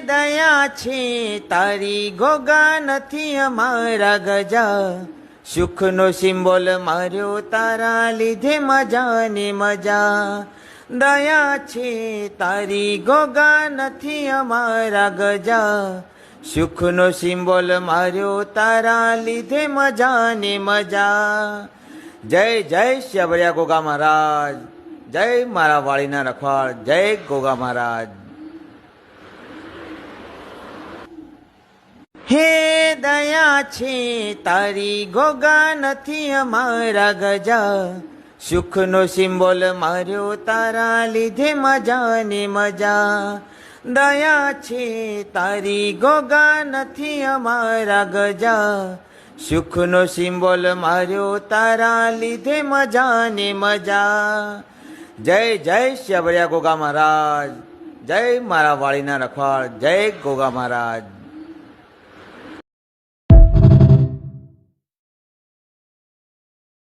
દયા છે તારી ગોગા નથી અમારા ગજા, સુખનો સિમ્બોલ માર્યો તારા લીધે મજા ને મજા. દયા છે તારી ગોગા નથી અમારા ગજા, સુખનો સિમ્બોલ માર્યો તારા લીધે મજા ને મજા. જય જય શ્યાવરિયા ગોગા મહારાજ, જય મારા વાળીના રખવાળ, જય ગોગા મહારાજ. હે દયા છે તારી ગોગા નથી અમારા ગજા, સુખનો સિમ્બોલ માર્યો તારા લીધે મજા ને મજા. દયા છે તારી ગોગા નથી અમારા ગજા, સુખનો સિમ્બોલ માર્યો તારા લીધે મજા ને મજા. જય જય શ્યાવરિયા ગોગા મહારાજ, જય મારા વાળીના રખવાળ, જય ગોગા મહારાજ.